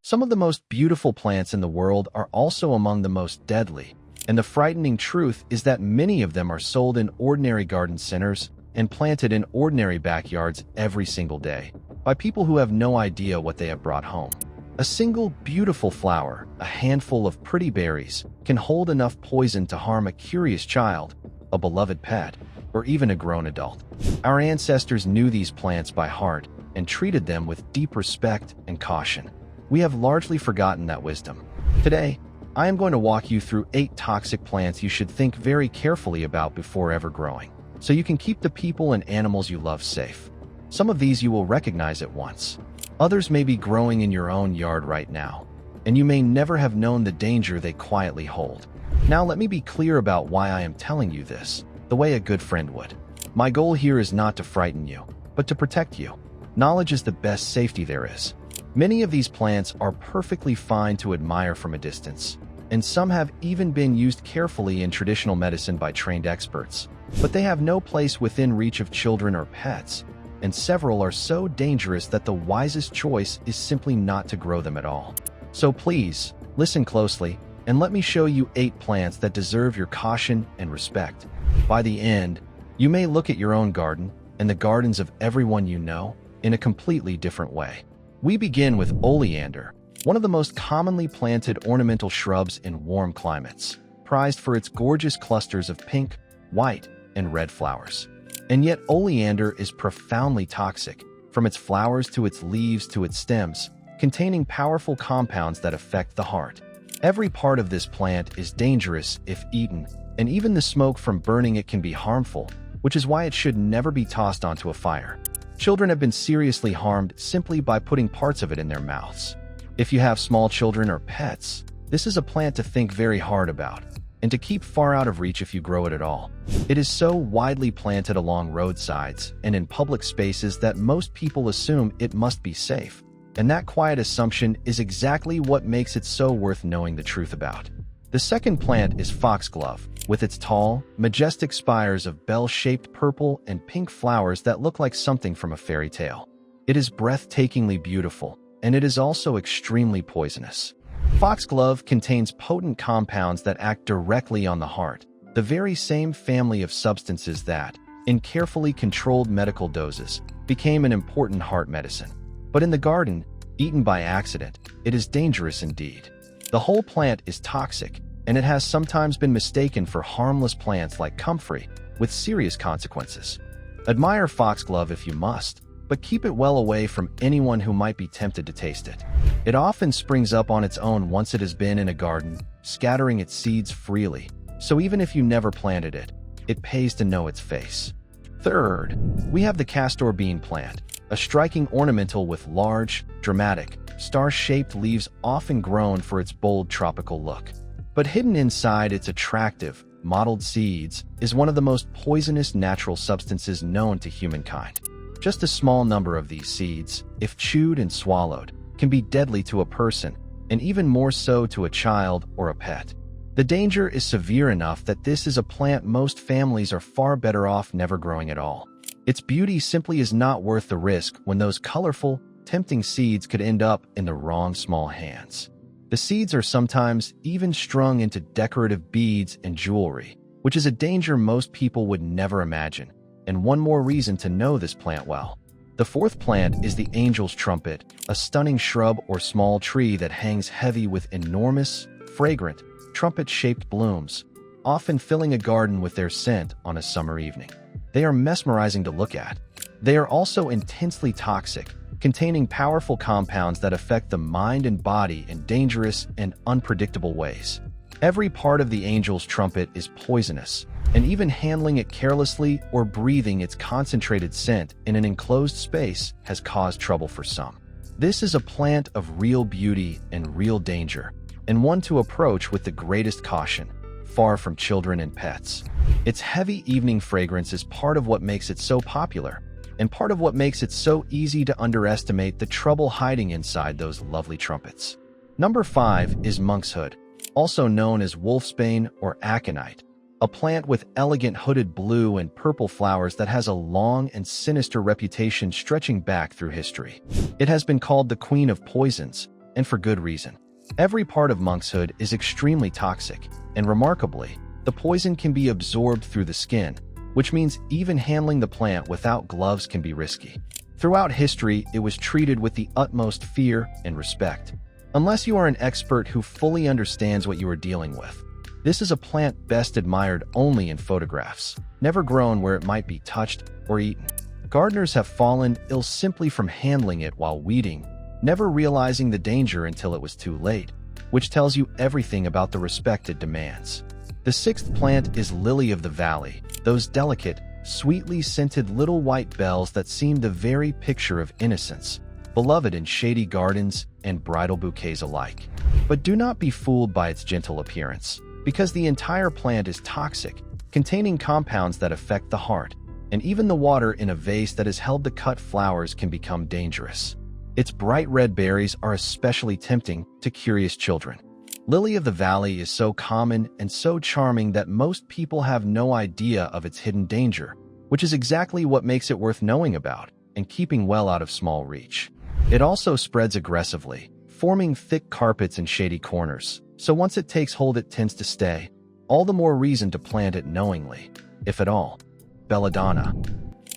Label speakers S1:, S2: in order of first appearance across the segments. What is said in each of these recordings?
S1: Some of the most beautiful plants in the world are also among the most deadly, and the frightening truth is that many of them are sold in ordinary garden centers and planted in ordinary backyards every single day by people who have no idea what they have brought home. A single beautiful flower, a handful of pretty berries, can hold enough poison to harm a curious child, a beloved pet, or even a grown adult. Our ancestors knew these plants by heart and treated them with deep respect and caution. We have largely forgotten that wisdom. Today, I am going to walk you through 8 toxic plants you should think very carefully about before ever growing, so you can keep the people and animals you love safe. Some of these you will recognize at once. Others may be growing in your own yard right now, and you may never have known the danger they quietly hold. Now let me be clear about why I am telling you this, the way a good friend would. My goal here is not to frighten you, but to protect you. Knowledge is the best safety there is. Many of these plants are perfectly fine to admire from a distance, and some have even been used carefully in traditional medicine by trained experts. But they have no place within reach of children or pets, and several are so dangerous that the wisest choice is simply not to grow them at all. So please, listen closely, and let me show you 8 plants that deserve your caution and respect. By the end, you may look at your own garden and the gardens of everyone you know in a completely different way. We begin with oleander, one of the most commonly planted ornamental shrubs in warm climates, prized for its gorgeous clusters of pink, white, and red flowers. And yet oleander is profoundly toxic, from its flowers to its leaves to its stems, containing powerful compounds that affect the heart. Every part of this plant is dangerous if eaten, and even the smoke from burning it can be harmful, which is why it should never be tossed onto a fire. Children have been seriously harmed simply by putting parts of it in their mouths. If you have small children or pets, this is a plant to think very hard about, and to keep far out of reach if you grow it at all. It is so widely planted along roadsides and in public spaces that most people assume it must be safe. And that quiet assumption is exactly what makes it so worth knowing the truth about. The second plant is foxglove, with its tall, majestic spires of bell-shaped purple and pink flowers that look like something from a fairy tale. It is breathtakingly beautiful, and it is also extremely poisonous. Foxglove contains potent compounds that act directly on the heart, the very same family of substances that, in carefully controlled medical doses, became an important heart medicine. But in the garden, eaten by accident, it is dangerous indeed. The whole plant is toxic, and it has sometimes been mistaken for harmless plants like comfrey, with serious consequences. Admire foxglove if you must, but keep it well away from anyone who might be tempted to taste it. It often springs up on its own once it has been in a garden, scattering its seeds freely, so even if you never planted it, it pays to know its face. Third, we have the castor bean plant, a striking ornamental with large, dramatic, star-shaped leaves often grown for its bold tropical look. But hidden inside its attractive, mottled seeds is one of the most poisonous natural substances known to humankind. Just a small number of these seeds, if chewed and swallowed, can be deadly to a person, and even more so to a child or a pet. The danger is severe enough that this is a plant most families are far better off never growing at all. Its beauty simply is not worth the risk when those colorful, tempting seeds could end up in the wrong small hands. The seeds are sometimes even strung into decorative beads and jewelry, which is a danger most people would never imagine, and one more reason to know this plant well. The fourth plant is the angel's trumpet, a stunning shrub or small tree that hangs heavy with enormous, fragrant, trumpet-shaped blooms, often filling a garden with their scent on a summer evening. They are mesmerizing to look at. They are also intensely toxic, containing powerful compounds that affect the mind and body in dangerous and unpredictable ways. Every part of the angel's trumpet is poisonous, and even handling it carelessly or breathing its concentrated scent in an enclosed space has caused trouble for some. This is a plant of real beauty and real danger, and one to approach with the greatest caution, far from children and pets. Its heavy evening fragrance is part of what makes it so popular, and part of what makes it so easy to underestimate the trouble hiding inside those lovely trumpets. Number 5 is monkshood, also known as wolfsbane or aconite, a plant with elegant hooded blue and purple flowers that has a long and sinister reputation stretching back through history. It has been called the queen of poisons, and for good reason. Every part of monkshood is extremely toxic, and remarkably, the poison can be absorbed through the skin, which means even handling the plant without gloves can be risky. Throughout history, it was treated with the utmost fear and respect, unless you are an expert who fully understands what you are dealing with. This is a plant best admired only in photographs, never grown where it might be touched or eaten. Gardeners have fallen ill simply from handling it while weeding, never realizing the danger until it was too late, which tells you everything about the respect it demands. The sixth plant is lily of the valley, those delicate, sweetly scented little white bells that seem the very picture of innocence, beloved in shady gardens and bridal bouquets alike. But do not be fooled by its gentle appearance, because the entire plant is toxic, containing compounds that affect the heart, and even the water in a vase that is held to cut flowers can become dangerous. Its bright red berries are especially tempting to curious children. Lily of the valley is so common and so charming that most people have no idea of its hidden danger, which is exactly what makes it worth knowing about and keeping well out of small reach. It also spreads aggressively, forming thick carpets in shady corners, so once it takes hold it tends to stay. All the more reason to plant it knowingly, if at all. Belladonna,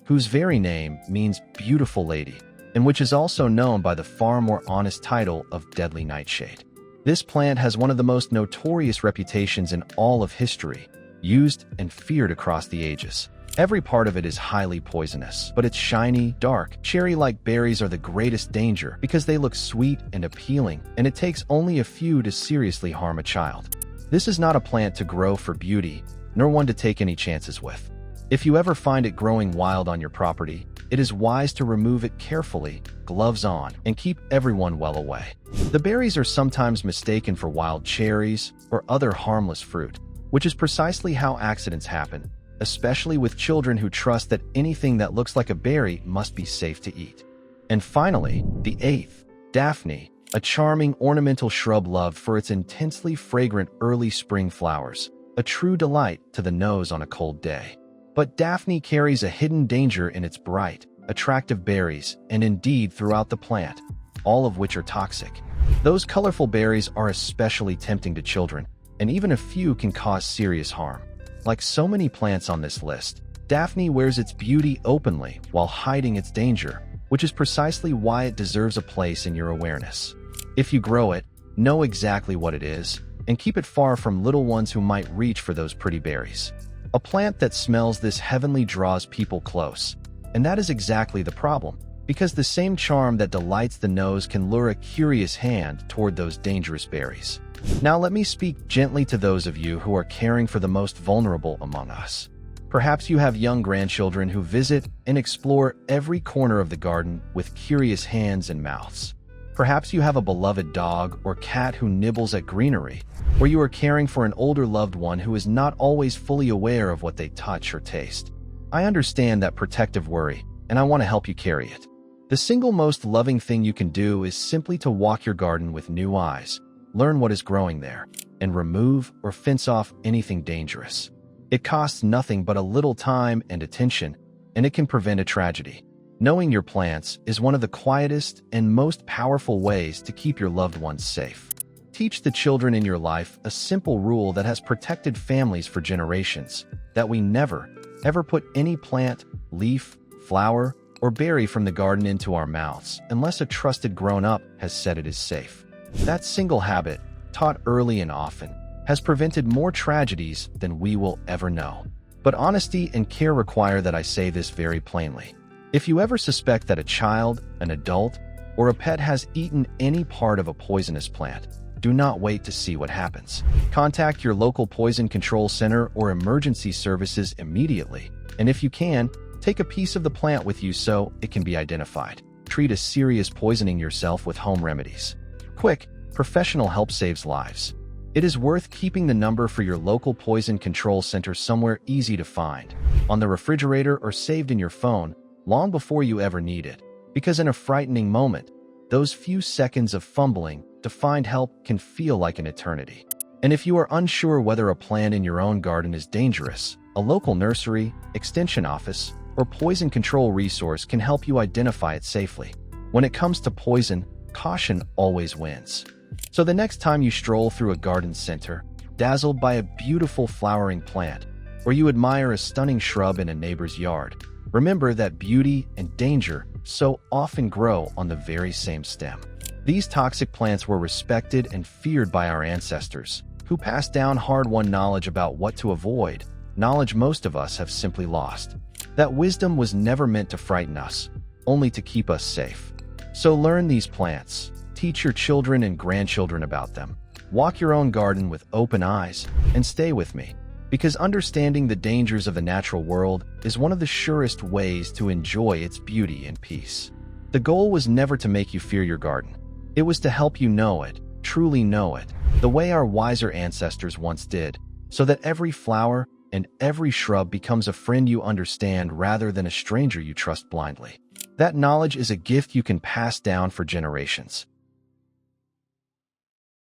S1: whose very name means beautiful lady, and which is also known by the far more honest title of deadly nightshade. This plant has one of the most notorious reputations in all of history, used and feared across the ages. Every part of it is highly poisonous, but its shiny, dark, cherry-like berries are the greatest danger because they look sweet and appealing, and it takes only a few to seriously harm a child. This is not a plant to grow for beauty, nor one to take any chances with. If you ever find it growing wild on your property, it is wise to remove it carefully, gloves on, and keep everyone well away. The berries are sometimes mistaken for wild cherries or other harmless fruit, which is precisely how accidents happen, especially with children who trust that anything that looks like a berry must be safe to eat. And finally, the eighth, Daphne, a charming ornamental shrub loved for its intensely fragrant early spring flowers, a true delight to the nose on a cold day. But Daphne carries a hidden danger in its bright, attractive berries, and indeed throughout the plant, all of which are toxic. Those colorful berries are especially tempting to children, and even a few can cause serious harm. Like so many plants on this list, Daphne wears its beauty openly while hiding its danger, which is precisely why it deserves a place in your awareness. If you grow it, know exactly what it is, and keep it far from little ones who might reach for those pretty berries. A plant that smells this heavenly draws people close, and that is exactly the problem, because the same charm that delights the nose can lure a curious hand toward those dangerous berries. Now let me speak gently to those of you who are caring for the most vulnerable among us. Perhaps you have young grandchildren who visit and explore every corner of the garden with curious hands and mouths. Perhaps you have a beloved dog or cat who nibbles at greenery, or you are caring for an older loved one who is not always fully aware of what they touch or taste. I understand that protective worry, and I want to help you carry it. The single most loving thing you can do is simply to walk your garden with new eyes, learn what is growing there, and remove or fence off anything dangerous. It costs nothing but a little time and attention, and it can prevent a tragedy. Knowing your plants is one of the quietest and most powerful ways to keep your loved ones safe. Teach the children in your life a simple rule that has protected families for generations, that we never, ever put any plant, leaf, flower, or berry from the garden into our mouths unless a trusted grown-up has said it is safe. That single habit, taught early and often, has prevented more tragedies than we will ever know. But honesty and care require that I say this very plainly. If you ever suspect that a child, an adult, or a pet has eaten any part of a poisonous plant, do not wait to see what happens. Contact your local poison control center or emergency services immediately, and if you can, take a piece of the plant with you so it can be identified. Treat a serious poisoning yourself with home remedies. Quick, professional help saves lives. It is worth keeping the number for your local poison control center somewhere easy to find, on the refrigerator or saved in your phone, long before you ever need it, because in a frightening moment, those few seconds of fumbling to find help can feel like an eternity. And if you are unsure whether a plant in your own garden is dangerous, a local nursery, extension office, or poison control resource can help you identify it safely. When it comes to poison, caution always wins. So the next time you stroll through a garden center, dazzled by a beautiful flowering plant, or you admire a stunning shrub in a neighbor's yard, remember that beauty and danger so often grow on the very same stem. These toxic plants were respected and feared by our ancestors, who passed down hard-won knowledge about what to avoid, knowledge most of us have simply lost. That wisdom was never meant to frighten us, only to keep us safe. So learn these plants, teach your children and grandchildren about them, walk your own garden with open eyes, and stay with me, because understanding the dangers of the natural world is one of the surest ways to enjoy its beauty and peace. The goal was never to make you fear your garden. It was to help you know it, truly know it, the way our wiser ancestors once did, so that every flower and every shrub becomes a friend you understand rather than a stranger you trust blindly. That knowledge is a gift you can pass down for generations.